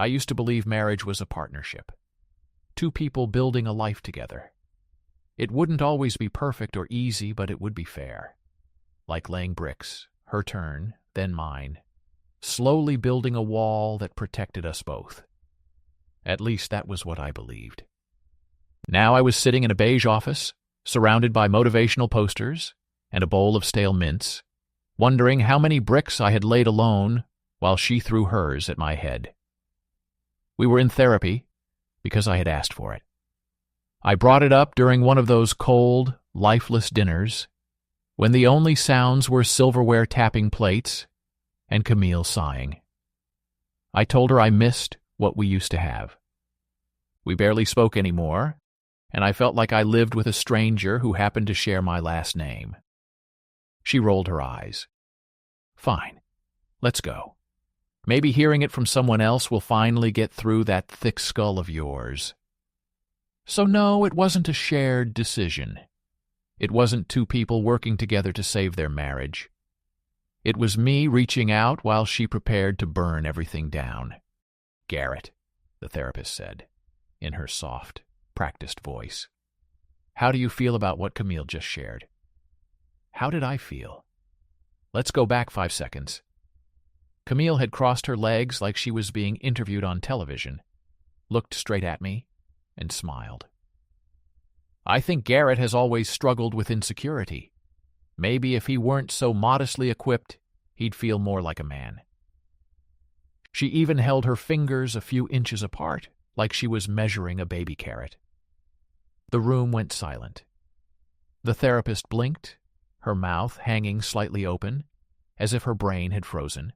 I used to believe marriage was a partnership. Two people building a life together. It wouldn't always be perfect or easy, but it would be fair. Like laying bricks, her turn, then mine, slowly building a wall that protected us both. At least that was what I believed. Now I was sitting in a beige office, surrounded by motivational posters and a bowl of stale mints, wondering how many bricks I had laid alone while she threw hers at my head. We were in therapy because I had asked for it. I brought it up during one of those cold, lifeless dinners when the only sounds were silverware tapping plates and Camille sighing. I told her I missed what we used to have. We barely spoke anymore, and I felt like I lived with a stranger who happened to share my last name. She rolled her eyes. Fine, let's go. Maybe hearing it from someone else will finally get through that thick skull of yours. So no, it wasn't a shared decision. It wasn't two people working together to save their marriage. It was me reaching out while she prepared to burn everything down. Garrett, the therapist said, in her soft, practiced voice. How do you feel about what Camille just shared? How did I feel? Let's go back 5 seconds. Camille had crossed her legs like she was being interviewed on television, looked straight at me, and smiled. I think Garrett has always struggled with insecurity. Maybe if he weren't so modestly equipped, he'd feel more like a man. She even held her fingers a few inches apart, like she was measuring a baby carrot. The room went silent. The therapist blinked, her mouth hanging slightly open, as if her brain had frozen.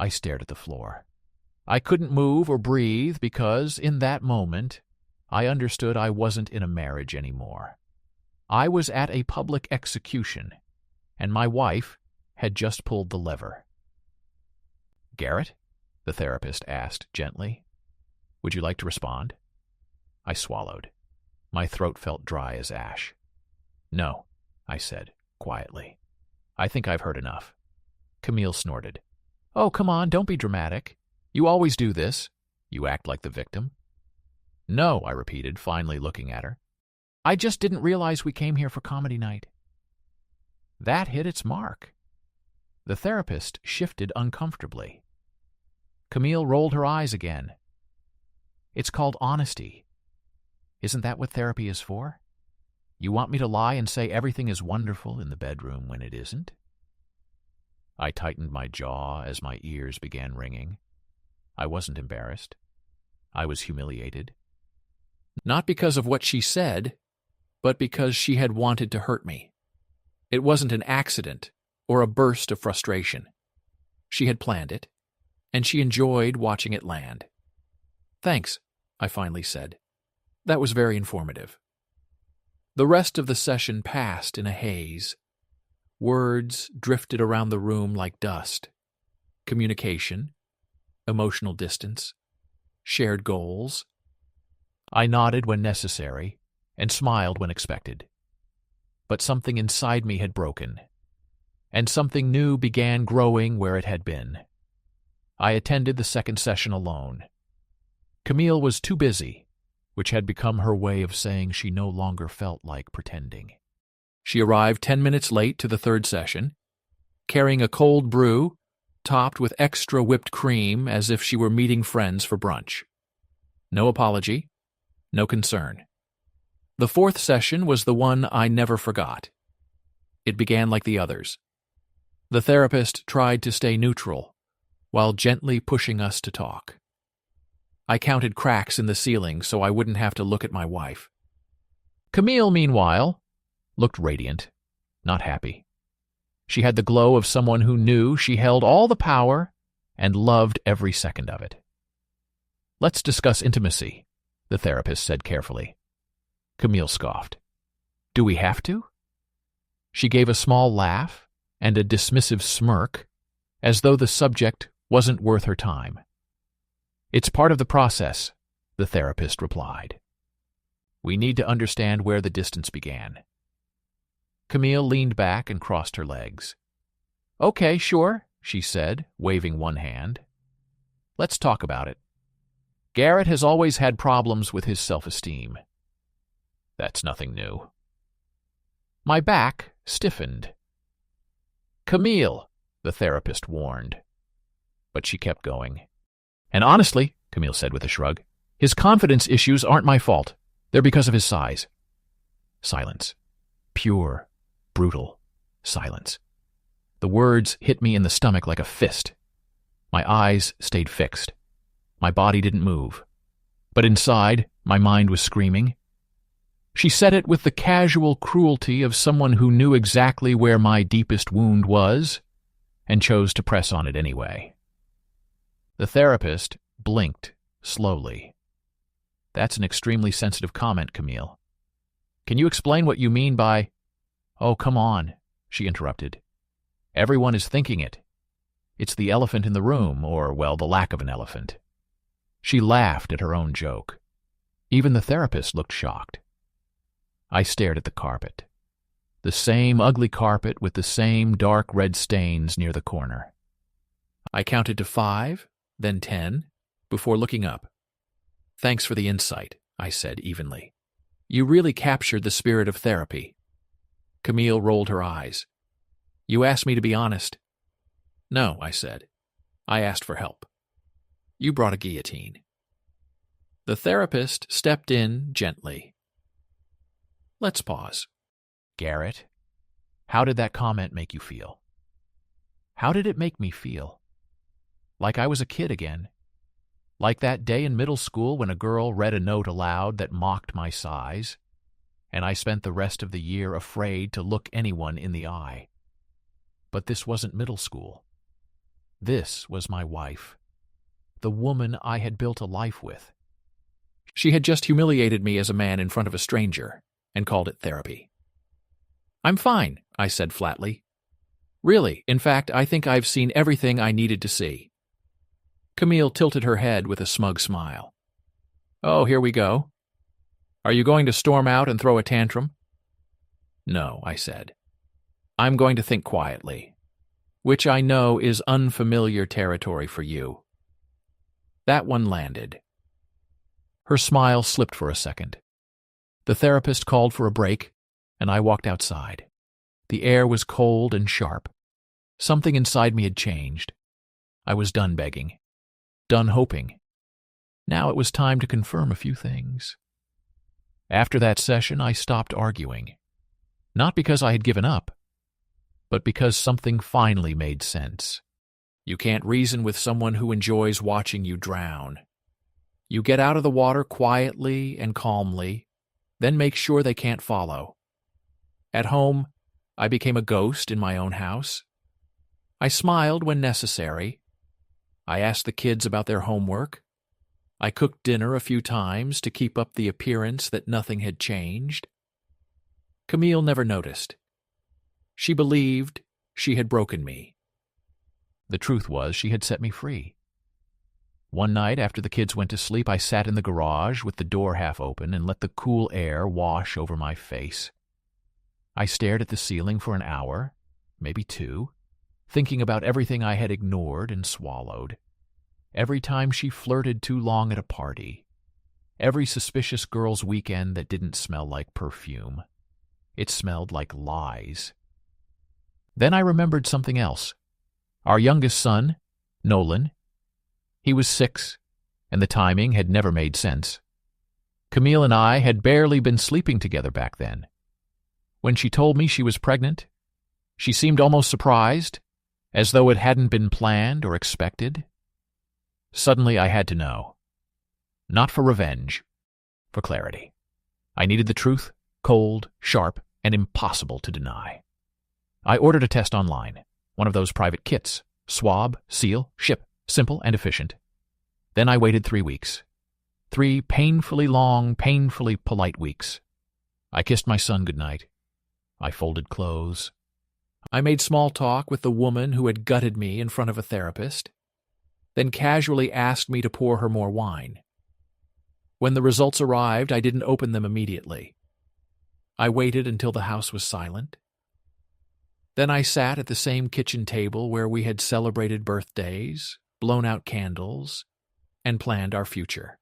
I stared at the floor. I couldn't move or breathe because, in that moment, I understood I wasn't in a marriage anymore. I was at a public execution, and my wife had just pulled the lever. Garrett? The therapist asked gently. Would you like to respond? I swallowed. My throat felt dry as ash. No, I said, quietly. I think I've heard enough. Camille snorted. Oh, come on, don't be dramatic. You always do this. You act like the victim. No, I repeated, finally looking at her. I just didn't realize we came here for comedy night. That hit its mark. The therapist shifted uncomfortably. Camille rolled her eyes again. It's called honesty. Isn't that what therapy is for? You want me to lie and say everything is wonderful in the bedroom when it isn't? I tightened my jaw as my ears began ringing. I wasn't embarrassed. I was humiliated. Not because of what she said, but because she had wanted to hurt me. It wasn't an accident or a burst of frustration. She had planned it, and she enjoyed watching it land. Thanks, I finally said. That was very informative. The rest of the session passed in a haze. Words drifted around the room like dust. Communication, emotional distance, shared goals. I nodded when necessary and smiled when expected. But something inside me had broken, and something new began growing where it had been. I attended the second session alone. Camille was too busy, which had become her way of saying she no longer felt like pretending. She arrived 10 minutes late to the third session, carrying a cold brew topped with extra whipped cream as if she were meeting friends for brunch. No apology, no concern. The fourth session was the one I never forgot. It began like the others. The therapist tried to stay neutral, while gently pushing us to talk. I counted cracks in the ceiling so I wouldn't have to look at my wife. Camille, meanwhile, looked radiant, not happy. She had the glow of someone who knew she held all the power and loved every second of it. Let's discuss intimacy, the therapist said carefully. Camille scoffed. Do we have to? She gave a small laugh and a dismissive smirk, as though the subject wasn't worth her time. It's part of the process, the therapist replied. We need to understand where the distance began. Camille leaned back and crossed her legs. Okay, sure, she said, waving one hand. Let's talk about it, Garrett has always had problems with his self-esteem. That's nothing new. My back stiffened. Camille, the therapist warned. But she kept going. And honestly, Camille said with a shrug, his confidence issues aren't my fault. They're because of his size. Silence. Pure, brutal silence. The words hit me in the stomach like a fist. My eyes stayed fixed. My body didn't move. But inside, my mind was screaming. She said it with the casual cruelty of someone who knew exactly where my deepest wound was and chose to press on it anyway. The therapist blinked slowly. That's an extremely sensitive comment, Camille. Can you explain what you mean by... Oh, come on, she interrupted. Everyone is thinking it. It's the elephant in the room, or, well, the lack of an elephant. She laughed at her own joke. Even the therapist looked shocked. I stared at the carpet. The same ugly carpet with the same dark red stains near the corner. I counted to 5, then 10, before looking up. Thanks for the insight, I said evenly. You really captured the spirit of therapy. Camille rolled her eyes. You asked me to be honest. No, I said. I asked for help. You brought a guillotine. The therapist stepped in gently. Let's pause. Garrett, how did that comment make you feel? How did it make me feel? Like I was a kid again. Like that day in middle school when a girl read a note aloud that mocked my size, and I spent the rest of the year afraid to look anyone in the eye. But this wasn't middle school. This was my wife, the woman I had built a life with. She had just humiliated me as a man in front of a stranger and called it therapy. I'm fine, I said flatly. Really, in fact, I think I've seen everything I needed to see. Camille tilted her head with a smug smile. Oh, here we go. Are you going to storm out and throw a tantrum? No, I said. I'm going to think quietly, which I know is unfamiliar territory for you. That one landed. Her smile slipped for a second. The therapist called for a break, and I walked outside. The air was cold and sharp. Something inside me had changed. I was done begging, done hoping. Now it was time to confirm a few things. After that session, I stopped arguing. Not because I had given up, but because something finally made sense. You can't reason with someone who enjoys watching you drown. You get out of the water quietly and calmly, then make sure they can't follow. At home, I became a ghost in my own house. I smiled when necessary. I asked the kids about their homework. I cooked dinner a few times to keep up the appearance that nothing had changed. Camille never noticed. She believed she had broken me. The truth was she had set me free. One night after the kids went to sleep, I sat in the garage with the door half open and let the cool air wash over my face. I stared at the ceiling for an hour, maybe 2, thinking about everything I had ignored and swallowed. Every time she flirted too long at a party. Every suspicious girl's weekend that didn't smell like perfume. It smelled like lies. Then I remembered something else. Our youngest son, Nolan. He was 6, and the timing had never made sense. Camille and I had barely been sleeping together back then. When she told me she was pregnant, she seemed almost surprised, as though it hadn't been planned or expected. Suddenly I had to know. Not for revenge, for clarity. I needed the truth, cold, sharp, and impossible to deny. I ordered a test online, one of those private kits, swab, seal, ship, simple and efficient. Then I waited 3 weeks. 3 painfully long, painfully polite weeks. I kissed my son goodnight. I folded clothes. I made small talk with the woman who had gutted me in front of a therapist, then casually asked me to pour her more wine. When the results arrived, I didn't open them immediately. I waited until the house was silent. Then I sat at the same kitchen table where we had celebrated birthdays, blown out candles, and planned our future.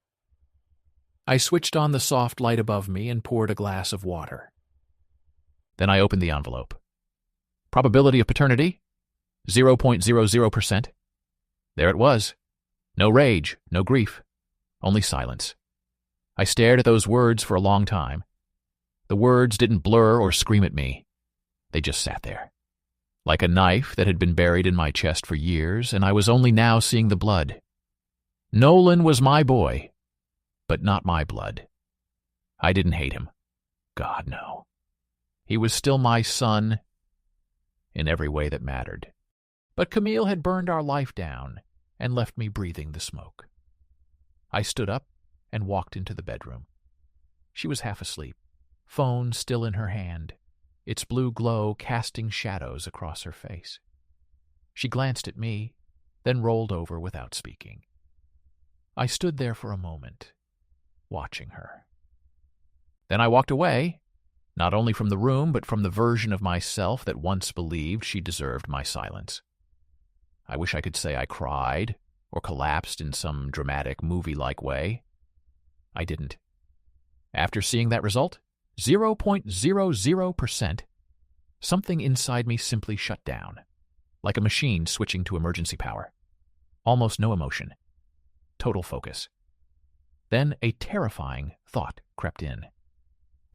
I switched on the soft light above me and poured a glass of water. Then I opened the envelope. Probability of paternity? 0.00%. There it was. No rage, no grief, only silence. I stared at those words for a long time. The words didn't blur or scream at me. They just sat there, like a knife that had been buried in my chest for years, and I was only now seeing the blood. Nolan was my boy, but not my blood. I didn't hate him. God, no. He was still my son in every way that mattered. But Camille had burned our life down and left me breathing the smoke. I stood up and walked into the bedroom. She was half asleep, phone still in her hand, its blue glow casting shadows across her face. She glanced at me, then rolled over without speaking. I stood there for a moment, watching her. Then I walked away, not only from the room, but from the version of myself that once believed she deserved my silence. I wish I could say I cried or collapsed in some dramatic movie-like way. I didn't. After seeing that result, 0.00%, something inside me simply shut down, like a machine switching to emergency power. Almost no emotion. Total focus. Then a terrifying thought crept in.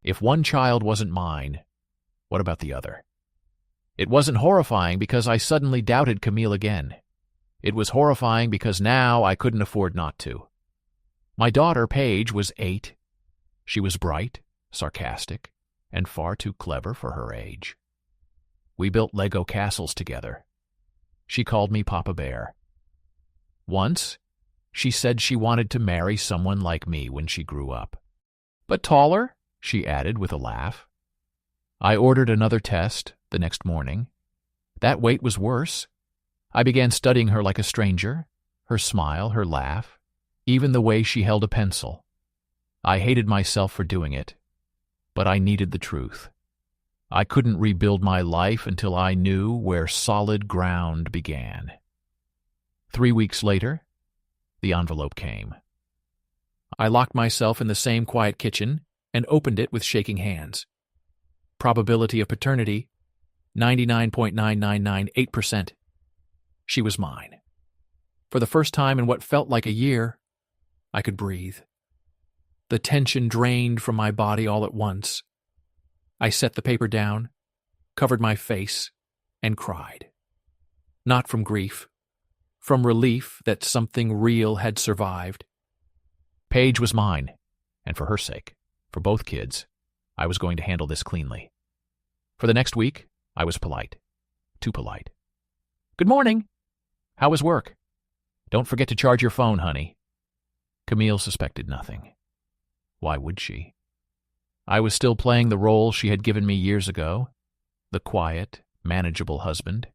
If one child wasn't mine, what about the other? It wasn't horrifying because I suddenly doubted Camille again. It was horrifying because now I couldn't afford not to. My daughter, Paige, was 8. She was bright, sarcastic, and far too clever for her age. We built Lego castles together. She called me Papa Bear. Once, she said she wanted to marry someone like me when she grew up. But taller, she added with a laugh. I ordered another test the next morning. That weight was worse. I began studying her like a stranger, her smile, her laugh, even the way she held a pencil. I hated myself for doing it, but I needed the truth. I couldn't rebuild my life until I knew where solid ground began. 3 weeks later, the envelope came. I locked myself in the same quiet kitchen and opened it with shaking hands. Probability of paternity, 99.9998%. She was mine. For the first time in what felt like a year, I could breathe. The tension drained from my body all at once. I set the paper down, covered my face, and cried. Not from grief, from relief that something real had survived. Paige was mine, and for her sake, for both kids, I was going to handle this cleanly. For the next week, I was polite. Too polite. Good morning. How was work? Don't forget to charge your phone, honey. Camille suspected nothing. Why would she? I was still playing the role she had given me years ago, the quiet, manageable husband.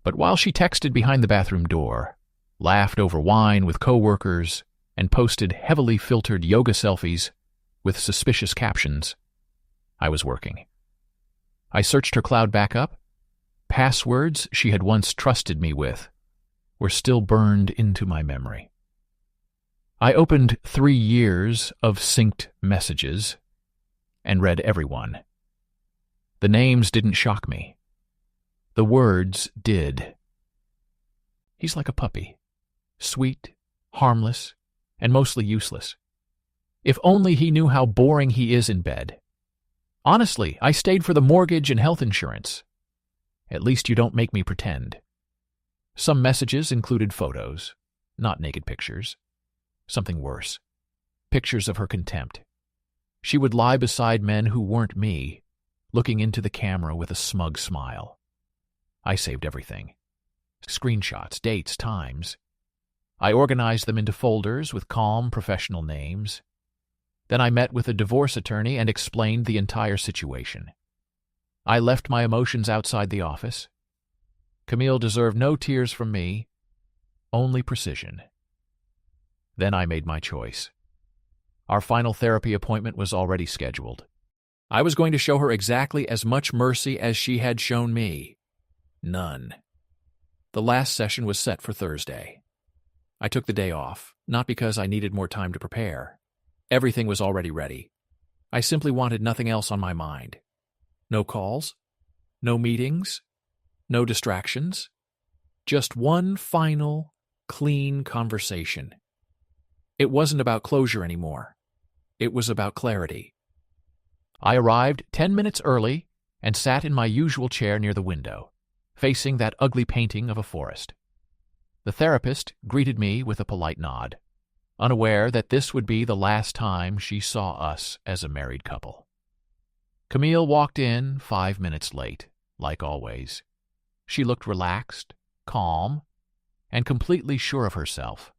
But while she texted behind the bathroom door, laughed over wine with coworkers, and posted heavily filtered yoga selfies with suspicious captions, I was working. I searched her cloud backup. Passwords she had once trusted me with were still burned into my memory. I opened 3 years of synced messages and read every one. The names didn't shock me. The words did. He's like a puppy, sweet, harmless, and mostly useless. If only he knew how boring he is in bed. Honestly, I stayed for the mortgage and health insurance. At least you don't make me pretend. Some messages included photos, not naked pictures. Something worse. Pictures of her contempt. She would lie beside men who weren't me, looking into the camera with a smug smile. I saved everything. Screenshots, dates, times. I organized them into folders with calm, professional names. Then I met with a divorce attorney and explained the entire situation. I left my emotions outside the office. Camille deserved no tears from me, only precision. Then I made my choice. Our final therapy appointment was already scheduled. I was going to show her exactly as much mercy as she had shown me. None. The last session was set for Thursday. I took the day off, not because I needed more time to prepare. Everything was already ready. I simply wanted nothing else on my mind. No calls, no meetings, no distractions. Just one final, clean conversation. It wasn't about closure anymore. It was about clarity. I arrived 10 minutes early and sat in my usual chair near the window, facing that ugly painting of a forest. The therapist greeted me with a polite nod, unaware that this would be the last time she saw us as a married couple. Camille walked in 5 minutes late, like always. She looked relaxed, calm, and completely sure of herself.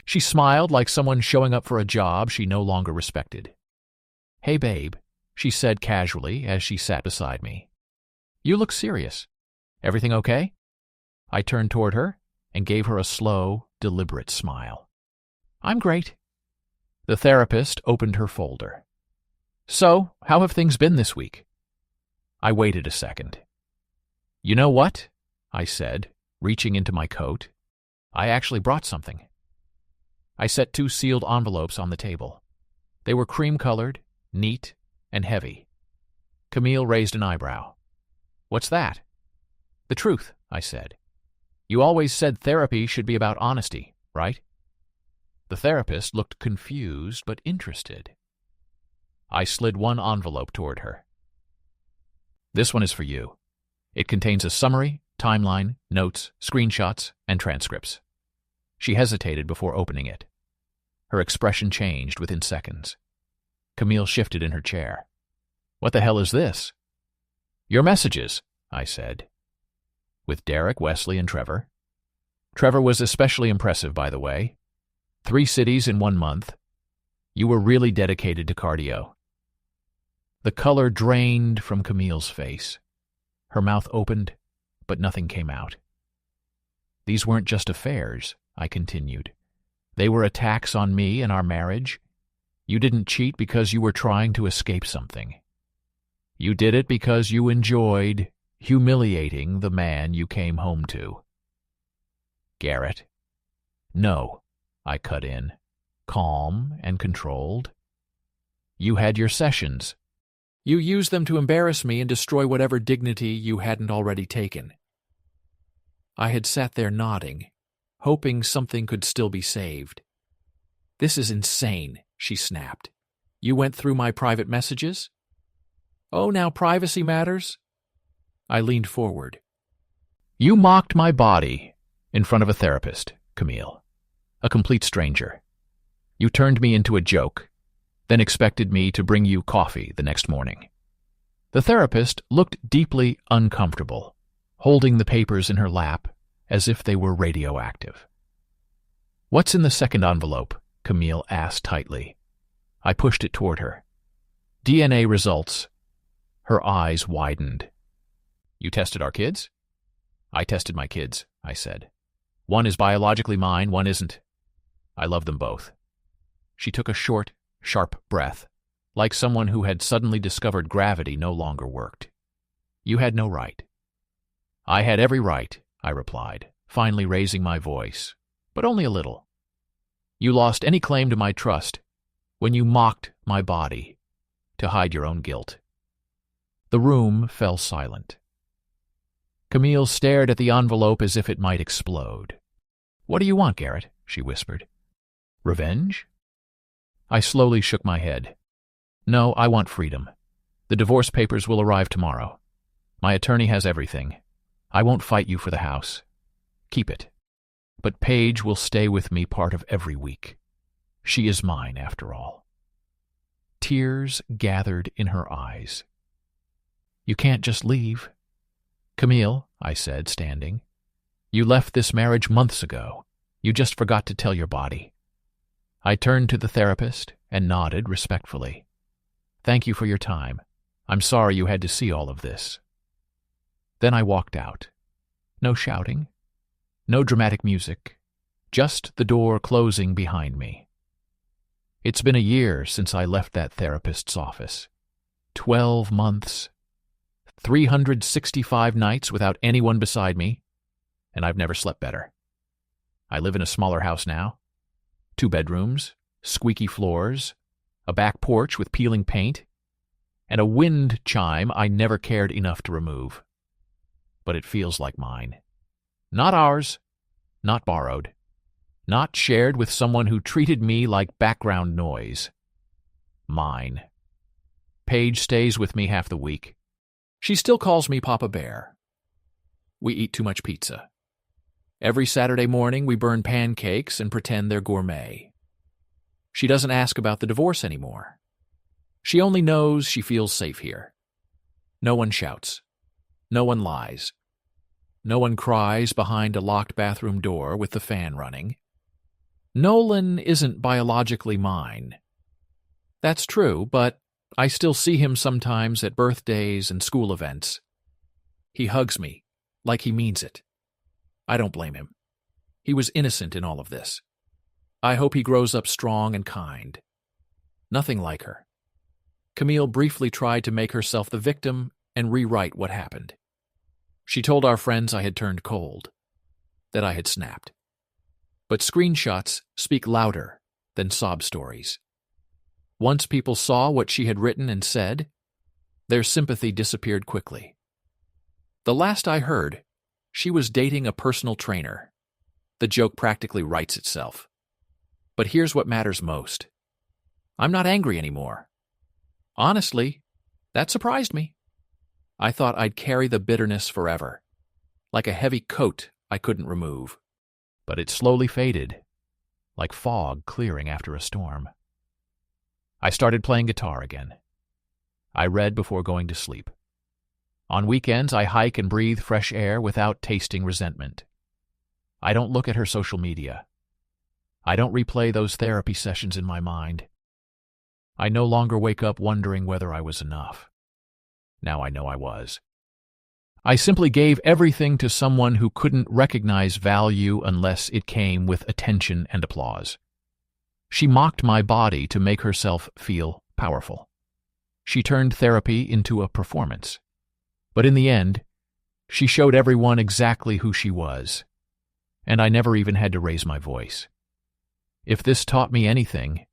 She smiled like someone showing up for a job she no longer respected. "Hey, babe," she said casually as she sat beside me. "You look serious. Everything okay?" I turned toward her and gave her a slow, deliberate smile. "I'm great." The therapist opened her folder. "So, how have things been this week?" I waited a second. "You know what?" I said, reaching into my coat. "I actually brought something." I set 2 sealed envelopes on the table. They were cream-colored, neat, and heavy. Camille raised an eyebrow. "What's that?" "The truth," I said. "You always said therapy should be about honesty, right?" The therapist looked confused but interested. I slid one envelope toward her. "This one is for you. It contains a summary, timeline, notes, screenshots, and transcripts." She hesitated before opening it. Her expression changed within seconds. Camille shifted in her chair. "What the hell is this?" "Your messages," I said. "With Derek, Wesley, and Trevor?" "Trevor was especially impressive, by the way. 3 cities in 1 month. You were really dedicated to cardio." The color drained from Camille's face. Her mouth opened, but nothing came out. "These weren't just affairs," I continued. "They were attacks on me and our marriage. You didn't cheat because you were trying to escape something. You did it because you enjoyed humiliating the man you came home to." "Garrett." "No," I cut in, calm and controlled. "You had your sessions. You used them to embarrass me and destroy whatever dignity you hadn't already taken." I had sat there nodding, hoping something could still be saved. "This is insane," she snapped. "You went through my private messages?" "Oh, now privacy matters?" I leaned forward. "You mocked my body in front of a therapist, Camille. A complete stranger. You turned me into a joke, then expected me to bring you coffee the next morning." The therapist looked deeply uncomfortable, holding the papers in her lap as if they were radioactive. "What's in the second envelope?" Camille asked tightly. I pushed it toward her. "DNA results." Her eyes widened. "You tested our kids?" "I tested my kids," I said. "One is biologically mine, one isn't. I love them both." She took a short, sharp breath, like someone who had suddenly discovered gravity no longer worked. "You had no right." "I had every right," I replied, finally raising my voice, but only a little. "You lost any claim to my trust when you mocked my body to hide your own guilt." The room fell silent. Camille stared at the envelope as if it might explode. "What do you want, Garrett?" she whispered. "Revenge?" I slowly shook my head. "No, I want freedom. The divorce papers will arrive tomorrow. My attorney has everything. I won't fight you for the house. Keep it. But Paige will stay with me part of every week. She is mine, after all." Tears gathered in her eyes. "You can't just leave." "Camille," I said, standing, "you left this marriage months ago. You just forgot to tell your body." I turned to the therapist and nodded respectfully. "Thank you for your time. I'm sorry you had to see all of this." Then I walked out. No shouting, no dramatic music, just the door closing behind me. It's been a year since I left that therapist's office. 12 months, 365 nights without anyone beside me, and I've never slept better. I live in a smaller house now, 2 bedrooms, squeaky floors, a back porch with peeling paint, and a wind chime I never cared enough to remove. But it feels like mine. Not ours, not borrowed, not shared with someone who treated me like background noise. Mine. Paige stays with me half the week. She still calls me Papa Bear. We eat too much pizza. Every Saturday morning we burn pancakes and pretend they're gourmet. She doesn't ask about the divorce anymore. She only knows she feels safe here. No one shouts. No one lies. No one cries behind a locked bathroom door with the fan running. Nolan isn't biologically mine. That's true, but I still see him sometimes at birthdays and school events. He hugs me, like he means it. I don't blame him. He was innocent in all of this. I hope he grows up strong and kind. Nothing like her. Camille briefly tried to make herself the victim and rewrite what happened. She told our friends I had turned cold, that I had snapped. But screenshots speak louder than sob stories. Once people saw what she had written and said, their sympathy disappeared quickly. The last I heard, she was dating a personal trainer. The joke practically writes itself. But here's what matters most. I'm not angry anymore. Honestly, that surprised me. I thought I'd carry the bitterness forever, like a heavy coat I couldn't remove. But it slowly faded, like fog clearing after a storm. I started playing guitar again. I read before going to sleep. On weekends, I hike and breathe fresh air without tasting resentment. I don't look at her social media. I don't replay those therapy sessions in my mind. I no longer wake up wondering whether I was enough. Now I know I was. I simply gave everything to someone who couldn't recognize value unless it came with attention and applause. She mocked my body to make herself feel powerful. She turned therapy into a performance. But in the end, she showed everyone exactly who she was, and I never even had to raise my voice. If this taught me anything,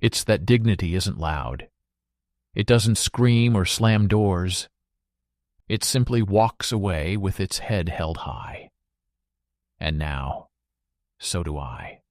it's that dignity isn't loud. It doesn't scream or slam doors. It simply walks away with its head held high. And now, so do I.